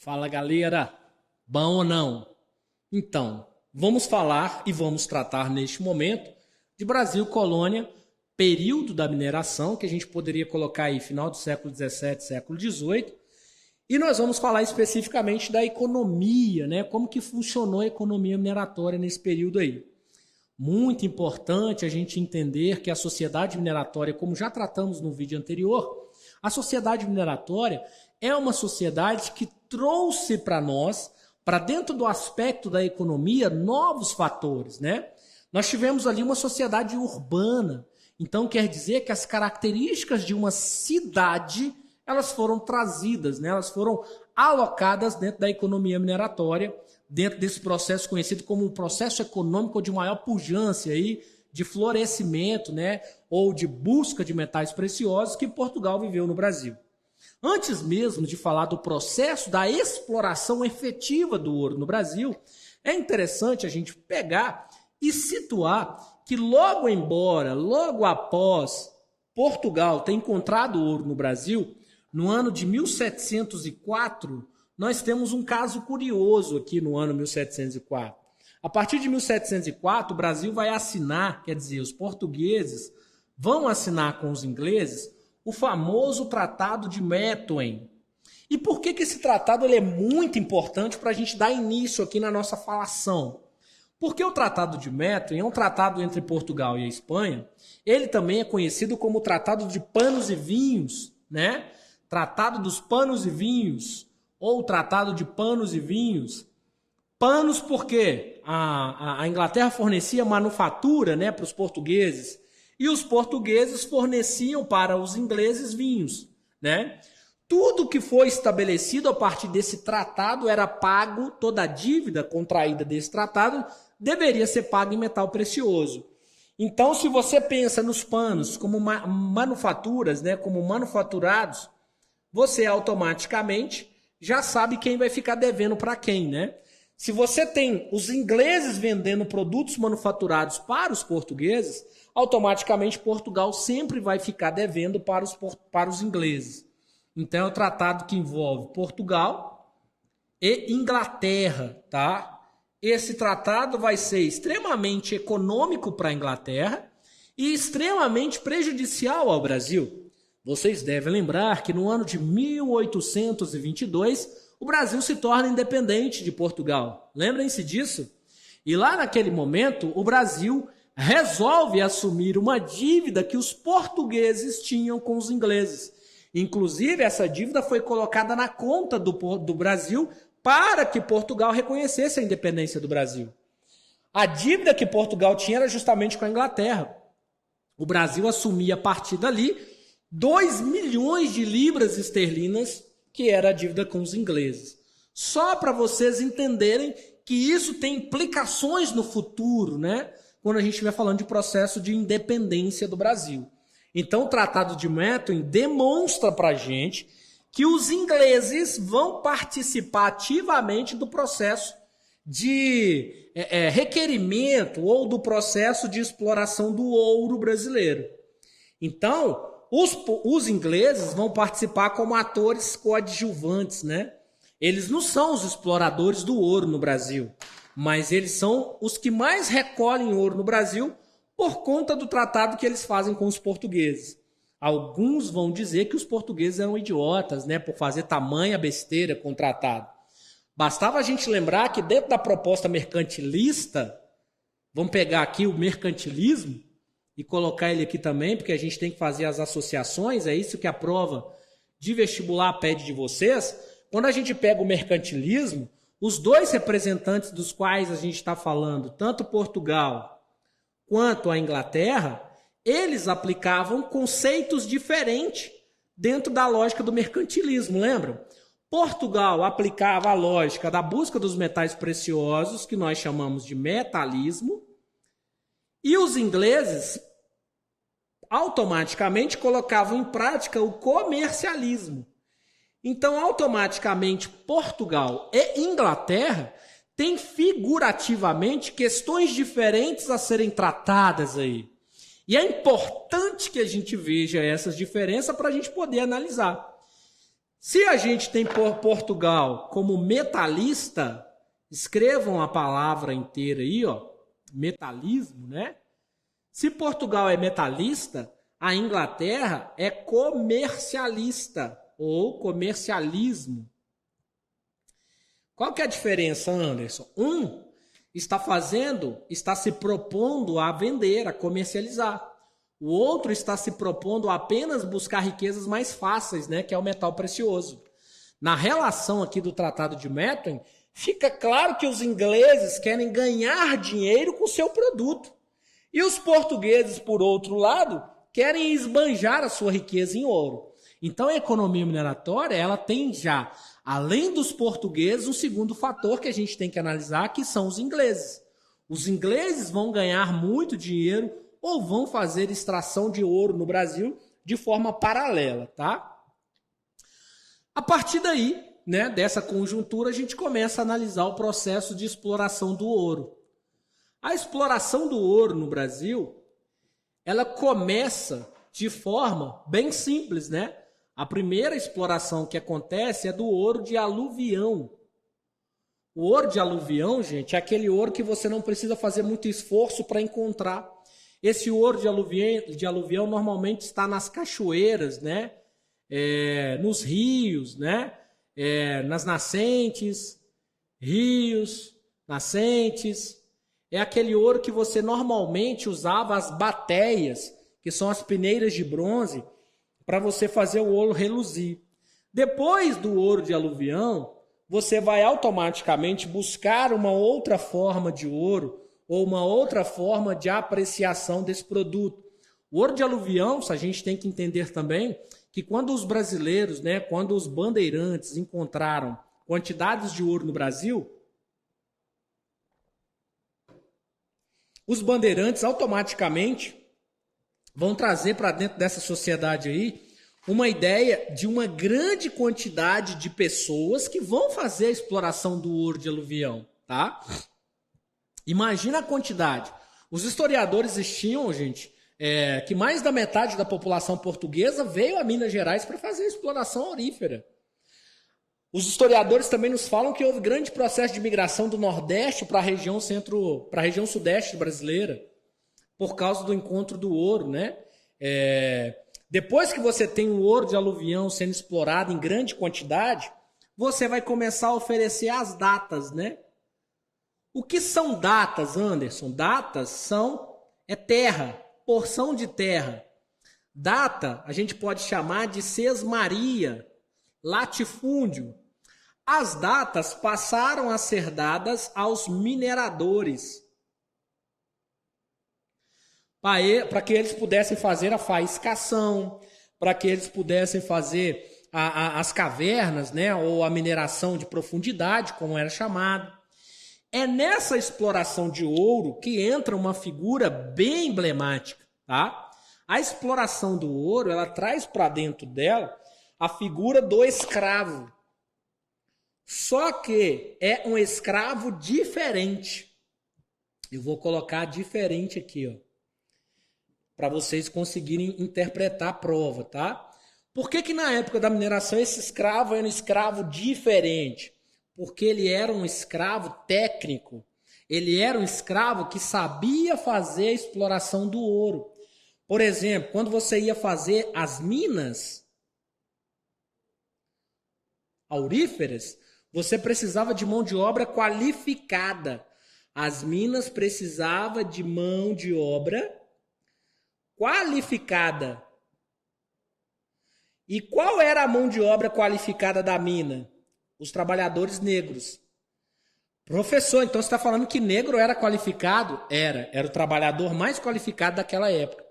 Fala, galera, bom ou não? Então, vamos falar e vamos tratar neste momento de Brasil colônia, período da mineração, que a gente poderia colocar aí final do século XVII, século XVIII, e nós vamos falar especificamente da economia, né? Como que funcionou a economia mineratória nesse período aí. Muito importante a gente entender que a sociedade mineratória, como já tratamos no vídeo anterior, a sociedade mineratória é uma sociedade que trouxe para nós, para dentro do aspecto da economia, novos fatores, né? Nós tivemos ali uma sociedade urbana, então quer dizer que as características de uma cidade, elas foram trazidas, né? Elas foram alocadas dentro da economia mineratória, dentro desse processo conhecido como um processo econômico de maior pujança aí, de florescimento, né? Ou de busca de metais preciosos que Portugal viveu no Brasil. Antes mesmo de falar do processo da exploração efetiva do ouro no Brasil, é interessante a gente pegar e situar que logo após Portugal ter encontrado ouro no Brasil, no ano de 1704, nós temos um caso curioso aqui no ano 1704. A partir de 1704, o Brasil vai assinar, quer dizer, os portugueses vão assinar com os ingleses o famoso Tratado de Methuen. E por que esse tratado ele é muito importante para a gente dar início aqui na nossa falação? Porque o Tratado de Methuen é um tratado entre Portugal e a Espanha. Ele também é conhecido como Tratado de Panos e Vinhos, né? Tratado dos Panos e Vinhos, ou Tratado de Panos e Vinhos. Panos porque a Inglaterra fornecia manufatura, né, para os portugueses, e os portugueses forneciam para os ingleses vinhos, né? Tudo que foi estabelecido a partir desse tratado era pago, toda a dívida contraída desse tratado deveria ser paga em metal precioso. Então, se você pensa nos panos como manufaturas, né, como manufaturados, você automaticamente já sabe quem vai ficar devendo para quem, né? Se você tem os ingleses vendendo produtos manufaturados para os portugueses, automaticamente Portugal sempre vai ficar devendo para os ingleses. Então é um tratado que envolve Portugal e Inglaterra, tá? Esse tratado vai ser extremamente econômico para a Inglaterra e extremamente prejudicial ao Brasil. Vocês devem lembrar que no ano de 1822, o Brasil se torna independente de Portugal. Lembrem-se disso? E lá naquele momento, o Brasil resolve assumir uma dívida que os portugueses tinham com os ingleses. Inclusive, essa dívida foi colocada na conta do Brasil para que Portugal reconhecesse a independência do Brasil. A dívida que Portugal tinha era justamente com a Inglaterra. O Brasil assumia a partir dali 2 milhões de libras esterlinas, que era a dívida com os ingleses. Só para vocês entenderem que isso tem implicações no futuro, né? Quando a gente estiver falando de processo de independência do Brasil. Então, o Tratado de Methuen demonstra para a gente que os ingleses vão participar ativamente do processo de requerimento ou do processo de exploração do ouro brasileiro. Então, os ingleses vão participar como atores coadjuvantes, né? Eles não são os exploradores do ouro no Brasil, mas eles são os que mais recolhem ouro no Brasil por conta do tratado que eles fazem com os portugueses. Alguns vão dizer que os portugueses eram idiotas, né, por fazer tamanha besteira com o tratado. Bastava a gente lembrar que dentro da proposta mercantilista, vamos pegar aqui o mercantilismo e colocar ele aqui também, porque a gente tem que fazer as associações, é isso que a prova de vestibular pede de vocês. Quando a gente pega o mercantilismo, os dois representantes dos quais a gente está falando, tanto Portugal quanto a Inglaterra, eles aplicavam conceitos diferentes dentro da lógica do mercantilismo, lembram? Portugal aplicava a lógica da busca dos metais preciosos, que nós chamamos de metalismo, e os ingleses automaticamente colocavam em prática o comercialismo. Então, automaticamente, Portugal e Inglaterra têm figurativamente questões diferentes a serem tratadas aí. E é importante que a gente veja essas diferenças para a gente poder analisar. Se a gente tem Portugal como metalista, escrevam a palavra inteira aí, ó, metalismo, né? Se Portugal é metalista, a Inglaterra é comercialista ou comercialismo. Qual que é a diferença, Anderson? Está se propondo a vender, a comercializar. O outro está se propondo a apenas buscar riquezas mais fáceis, né, que é o metal precioso. Na relação aqui do Tratado de Methuen, fica claro que os ingleses querem ganhar dinheiro com o seu produto. E os portugueses, por outro lado, querem esbanjar a sua riqueza em ouro. Então a economia mineratória, ela tem já, além dos portugueses, um segundo fator que a gente tem que analisar, que são os ingleses. Os ingleses vão ganhar muito dinheiro ou vão fazer extração de ouro no Brasil de forma paralela, tá? A partir daí, né, dessa conjuntura, a gente começa a analisar o processo de exploração do ouro. A exploração do ouro no Brasil, ela começa de forma bem simples, né? A primeira exploração que acontece é do ouro de aluvião. O ouro de aluvião, gente, é aquele ouro que você não precisa fazer muito esforço para encontrar. Esse ouro de aluvião normalmente está nas cachoeiras, né? Nos rios, né? Nas nascentes, rios, nascentes. É aquele ouro que você normalmente usava as bateias, que são as peneiras de bronze, para você fazer o ouro reluzir. Depois do ouro de aluvião, você vai automaticamente buscar uma outra forma de ouro ou uma outra forma de apreciação desse produto. O ouro de aluvião, a gente tem que entender também que quando os brasileiros, né, quando os bandeirantes encontraram quantidades de ouro no Brasil, os bandeirantes automaticamente vão trazer para dentro dessa sociedade aí uma ideia de uma grande quantidade de pessoas que vão fazer a exploração do ouro de aluvião, tá? Imagina a quantidade. Os historiadores estimam, gente, que mais da metade da população portuguesa veio a Minas Gerais para fazer a exploração aurífera. Os historiadores também nos falam que houve grande processo de migração do Nordeste para a região para a região Sudeste brasileira, por causa do encontro do ouro, né? Depois que você tem o ouro de aluvião sendo explorado em grande quantidade, você vai começar a oferecer as datas, né? O que são datas, Anderson? Datas é terra, porção de terra. Data a gente pode chamar de sesmaria, latifúndio. As datas passaram a ser dadas aos mineradores, para que eles pudessem fazer a faiscação, para que eles pudessem fazer as cavernas, né, ou a mineração de profundidade, como era chamado. É nessa exploração de ouro que entra uma figura bem emblemática, tá? A exploração do ouro, ela traz para dentro dela a figura do escravo. Só que é um escravo diferente. Eu vou colocar diferente aqui, ó, para vocês conseguirem interpretar a prova, tá? Por que na época da mineração esse escravo era um escravo diferente? Porque ele era um escravo técnico. Ele era um escravo que sabia fazer a exploração do ouro. Por exemplo, quando você ia fazer as minas auríferas, você precisava de mão de obra qualificada. As minas precisavam de mão de obra qualificada. E qual era a mão de obra qualificada da mina? Os trabalhadores negros. Professor, então você está falando que negro era qualificado? Era o trabalhador mais qualificado daquela época.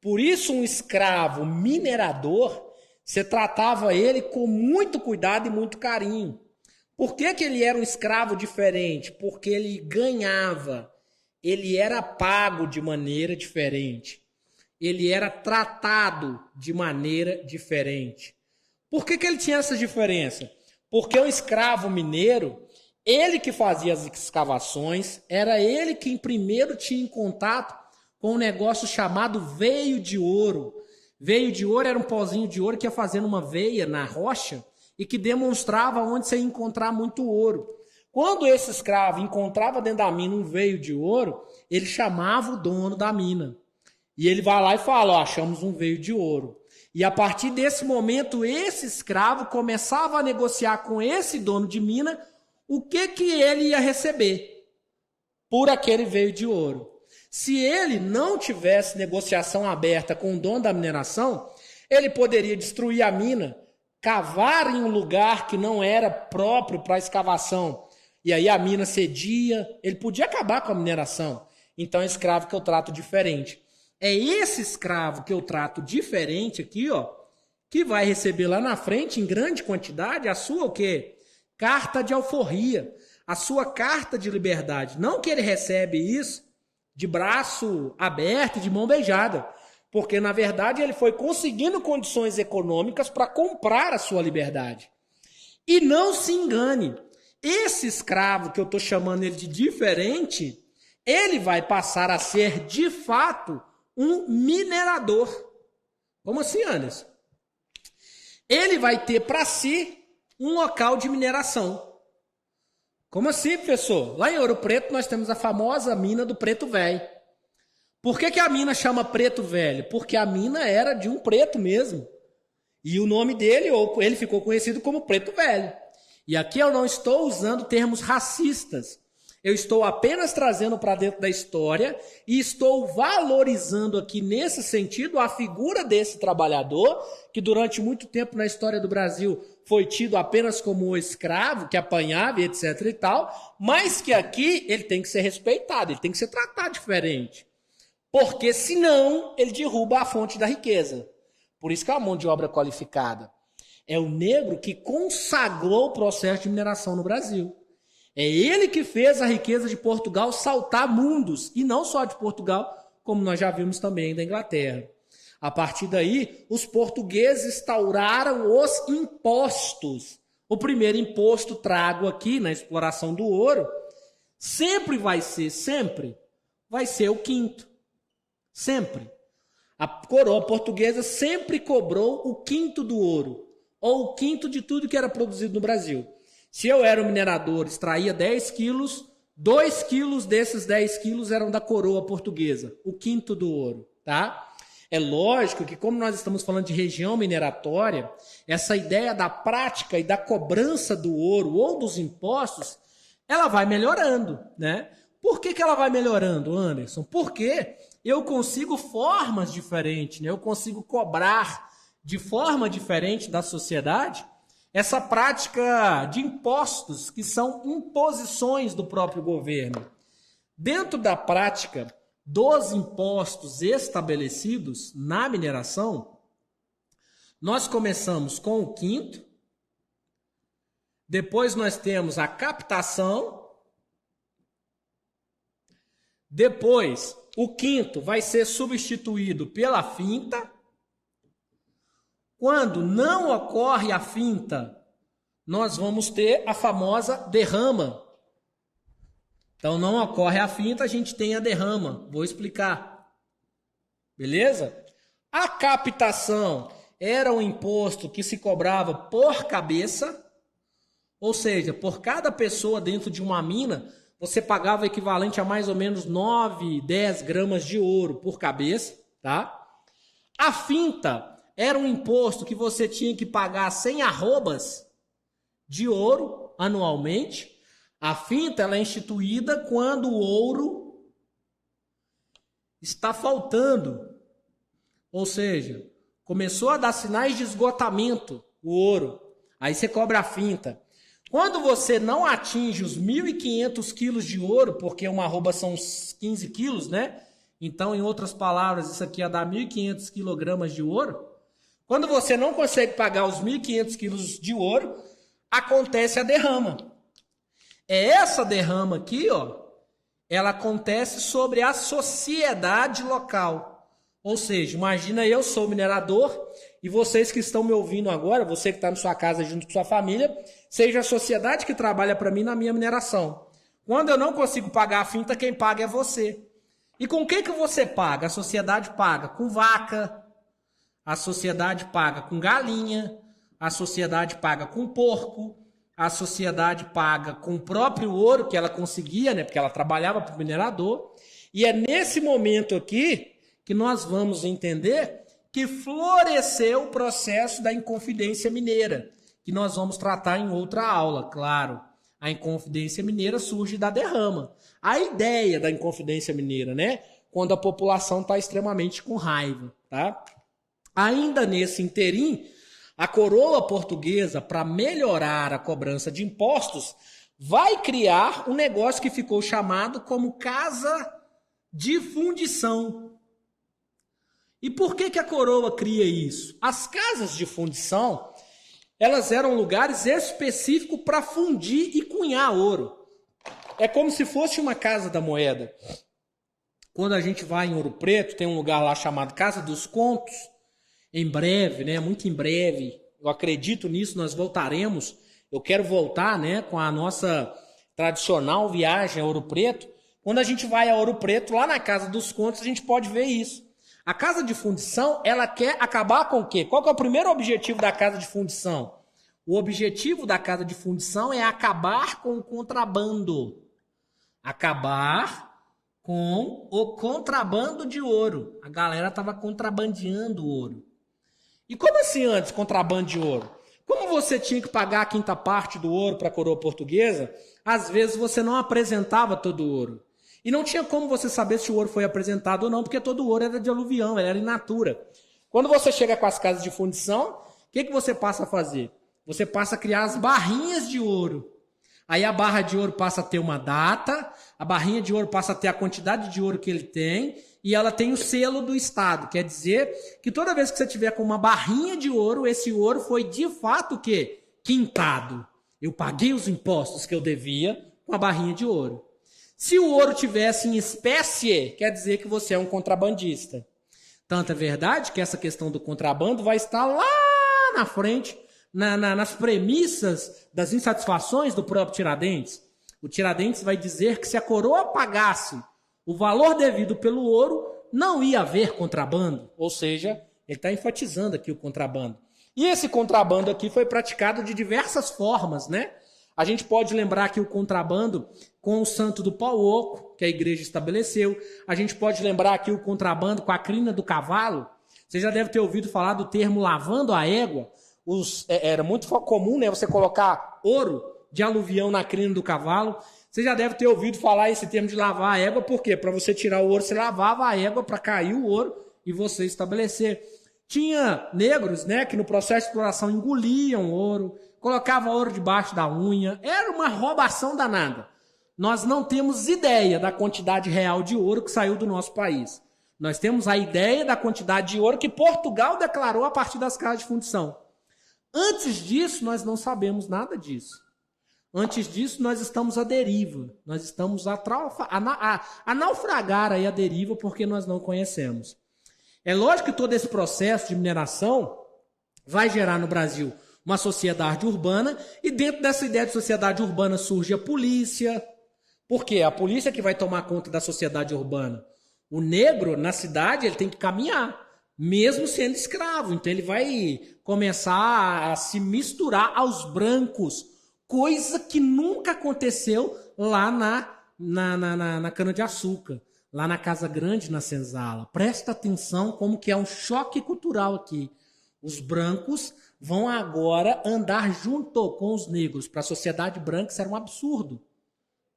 Por isso, um escravo minerador, você tratava ele com muito cuidado e muito carinho. Por que ele era um escravo diferente? Porque ele ganhava, ele era pago de maneira diferente. Ele era tratado de maneira diferente. Por que ele tinha essa diferença? Porque o escravo mineiro, ele que fazia as escavações, era ele quem primeiro tinha em contato com um negócio chamado veio de ouro. Veio de ouro era um pozinho de ouro que ia fazendo uma veia na rocha e que demonstrava onde você ia encontrar muito ouro. Quando esse escravo encontrava dentro da mina um veio de ouro, ele chamava o dono da mina. E ele vai lá e fala, ó, achamos um veio de ouro. E a partir desse momento, esse escravo começava a negociar com esse dono de mina o que ele ia receber por aquele veio de ouro. Se ele não tivesse negociação aberta com o dono da mineração, ele poderia destruir a mina, cavar em um lugar que não era próprio para escavação, e aí a mina cedia, ele podia acabar com a mineração. Então é escravo que eu trato diferente. É esse escravo que eu trato diferente aqui, ó, que vai receber lá na frente, em grande quantidade, a sua o quê? Carta de alforria, a sua carta de liberdade. Não que ele recebe isso de braço aberto, de mão beijada, porque na verdade ele foi conseguindo condições econômicas para comprar a sua liberdade. E não se engane, esse escravo que eu estou chamando ele de diferente, ele vai passar a ser de fato um minerador. Como assim, Anderson? Ele vai ter para si um local de mineração. Como assim, professor? Lá em Ouro Preto nós temos a famosa mina do Preto Velho. Por que a mina chama Preto Velho? Porque a mina era de um preto mesmo. E o nome dele, ou ele ficou conhecido como Preto Velho. E aqui eu não estou usando termos racistas. Eu estou apenas trazendo para dentro da história e estou valorizando aqui nesse sentido a figura desse trabalhador que durante muito tempo na história do Brasil foi tido apenas como um escravo que apanhava e etc e tal, mas que aqui ele tem que ser respeitado, ele tem que ser tratado diferente. Porque senão ele derruba a fonte da riqueza. Por isso que é a mão de obra qualificada. É o negro que consagrou o processo de mineração no Brasil. É ele que fez a riqueza de Portugal saltar mundos, e não só de Portugal, como nós já vimos também da Inglaterra. A partir daí, os portugueses instauraram os impostos. O primeiro imposto trago aqui na exploração do ouro, sempre vai ser o quinto. Sempre. A coroa portuguesa sempre cobrou o quinto do ouro, ou o quinto de tudo que era produzido no Brasil. Se eu era um minerador, extraía 10 quilos, 2 quilos desses 10 quilos eram da coroa portuguesa, o quinto do ouro, tá? É lógico que, como nós estamos falando de região mineratória, essa ideia da prática e da cobrança do ouro ou dos impostos, ela vai melhorando, né? Por que ela vai melhorando, Anderson? Porque eu consigo formas diferentes, né? Eu consigo cobrar de forma diferente da sociedade essa prática de impostos, que são imposições do próprio governo. Dentro da prática dos impostos estabelecidos na mineração, nós começamos com o quinto, depois nós temos a captação, depois o quinto vai ser substituído pela finta. Quando não ocorre a finta, nós vamos ter a famosa derrama. Então não ocorre a finta, a gente tem a derrama. Vou explicar. Beleza? A captação era um imposto que se cobrava por cabeça, ou seja, por cada pessoa dentro de uma mina, você pagava o equivalente a mais ou menos 9, 10 gramas de ouro por cabeça, tá? A finta era um imposto que você tinha que pagar 100 arrobas de ouro anualmente. A finta ela é instituída quando o ouro está faltando. Ou seja, começou a dar sinais de esgotamento o ouro. Aí você cobra a finta. Quando você não atinge os 1.500 quilos de ouro, porque uma arroba são 15 quilos, né? Então, em outras palavras, isso aqui ia dar 1.500 quilogramas de ouro. Quando você não consegue pagar os 1.500 quilos de ouro, acontece a derrama. É essa derrama aqui, ó, ela acontece sobre a sociedade local. Ou seja, imagina eu sou minerador e vocês que estão me ouvindo agora, você que está na sua casa junto com sua família, seja a sociedade que trabalha para mim na minha mineração. Quando eu não consigo pagar a finta, quem paga é você. E com o que você paga? A sociedade paga com vaca, a sociedade paga com galinha, a sociedade paga com porco, a sociedade paga com o próprio ouro que ela conseguia, né, porque ela trabalhava para o minerador. E é nesse momento aqui que nós vamos entender que floresceu o processo da Inconfidência Mineira, que nós vamos tratar em outra aula, claro. A Inconfidência Mineira surge da derrama. A ideia da Inconfidência Mineira, né? Quando a população está extremamente com raiva, tá? Ainda nesse interim, a coroa portuguesa, para melhorar a cobrança de impostos, vai criar um negócio que ficou chamado como casa de fundição. E por que a coroa cria isso? As casas de fundição, elas eram lugares específicos para fundir e cunhar ouro. É como se fosse uma casa da moeda. Quando a gente vai em Ouro Preto, tem um lugar lá chamado Casa dos Contos. Em breve, né? Muito em breve, eu acredito nisso, nós voltaremos. Eu quero voltar, né, com a nossa tradicional viagem a Ouro Preto. Quando a gente vai a Ouro Preto, lá na Casa dos Contos, a gente pode ver isso. A casa de fundição, ela quer acabar com o quê? Qual que é o primeiro objetivo da casa de fundição? O objetivo da casa de fundição é acabar com o contrabando. Acabar com o contrabando de ouro. A galera estava contrabandeando ouro. E como assim antes, contrabando de ouro? Como você tinha que pagar a quinta parte do ouro para a coroa portuguesa, às vezes você não apresentava todo o ouro. E não tinha como você saber se o ouro foi apresentado ou não, porque todo o ouro era de aluvião, era in natura. Quando você chega com as casas de fundição, o que você passa a fazer? Você passa a criar as barrinhas de ouro. Aí a barra de ouro passa a ter uma data, a barrinha de ouro passa a ter a quantidade de ouro que ele tem, e ela tem o selo do Estado. Quer dizer que toda vez que você tiver com uma barrinha de ouro, esse ouro foi de fato o quê? Quintado. Eu paguei os impostos que eu devia com a barrinha de ouro. Se o ouro tivesse em espécie, quer dizer que você é um contrabandista. Tanto é verdade que essa questão do contrabando vai estar lá na frente, nas premissas das insatisfações do próprio Tiradentes. O Tiradentes vai dizer que se a coroa pagasse o valor devido pelo ouro, não ia haver contrabando. Ou seja, ele está enfatizando aqui o contrabando. E esse contrabando aqui foi praticado de diversas formas, né? A gente pode lembrar que o contrabando com o santo do pau oco, que a igreja estabeleceu. A gente pode lembrar aqui o contrabando com a crina do cavalo. Você já deve ter ouvido falar do termo lavando a égua. Era muito comum, né, você colocar ouro de aluvião na crina do cavalo. Você já deve ter ouvido falar esse termo de lavar a égua. Por quê? Para você tirar o ouro, você lavava a égua para cair o ouro e você estabelecer. Tinha negros, né, que no processo de exploração engoliam ouro, colocava ouro debaixo da unha. Era uma roubação danada. Nós não temos ideia da quantidade real de ouro que saiu do nosso país. Nós temos a ideia da quantidade de ouro que Portugal declarou a partir das casas de fundição. Antes disso, nós não sabemos nada disso. Antes disso, nós estamos à deriva. Nós estamos a naufragar aí a deriva porque nós não conhecemos. É lógico que todo esse processo de mineração vai gerar no Brasil uma sociedade urbana, e dentro dessa ideia de sociedade urbana surge a polícia. Por quê? A polícia que vai tomar conta da sociedade urbana. O negro, na cidade, ele tem que caminhar, mesmo sendo escravo. Então ele vai começar a se misturar aos brancos, coisa que nunca aconteceu lá na cana-de-açúcar, lá na Casa Grande, na Senzala. Presta atenção como que é um choque cultural aqui. Os brancos vão agora andar junto com os negros. Para a sociedade branca isso era um absurdo.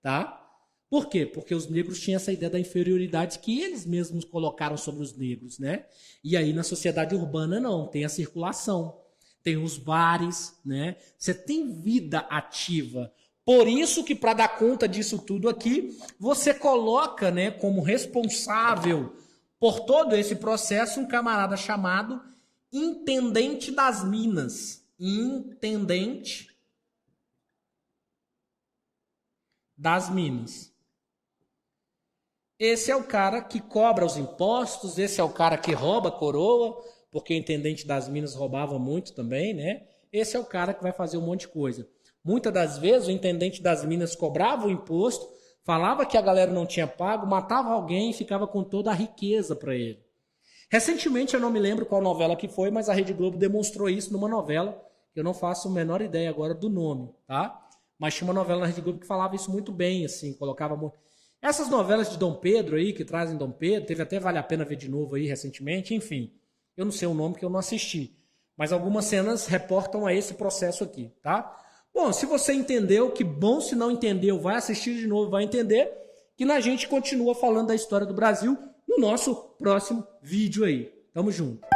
Tá? Por quê? Porque os negros tinham essa ideia da inferioridade que eles mesmos colocaram sobre os negros, né? E aí na sociedade urbana não, tem a circulação, tem os bares, né? Você tem vida ativa. Por isso que para dar conta disso tudo aqui, você coloca, né, como responsável por todo esse processo um camarada chamado Intendente das Minas. Intendente das Minas. Esse é o cara que cobra os impostos, esse é o cara que rouba a coroa, porque o intendente das Minas roubava muito também, né? Esse é o cara que vai fazer um monte de coisa. Muitas das vezes o intendente das Minas cobrava o imposto, falava que a galera não tinha pago, matava alguém e ficava com toda a riqueza para ele. Recentemente, eu não me lembro qual novela que foi, mas a Rede Globo demonstrou isso numa novela Eu não faço a menor ideia agora do nome, tá? Mas tinha uma novela na Rede Globo que falava isso muito bem, assim, colocava... Essas novelas de Dom Pedro aí, que trazem Dom Pedro, teve até Vale a Pena Ver de Novo aí recentemente, enfim. Eu não sei o nome que eu não assisti. Mas algumas cenas reportam a esse processo aqui, tá? Bom, se você entendeu, que bom. Se não entendeu, vai assistir de novo, vai entender. Que a gente continua falando da história do Brasil no nosso próximo vídeo aí. Tamo junto.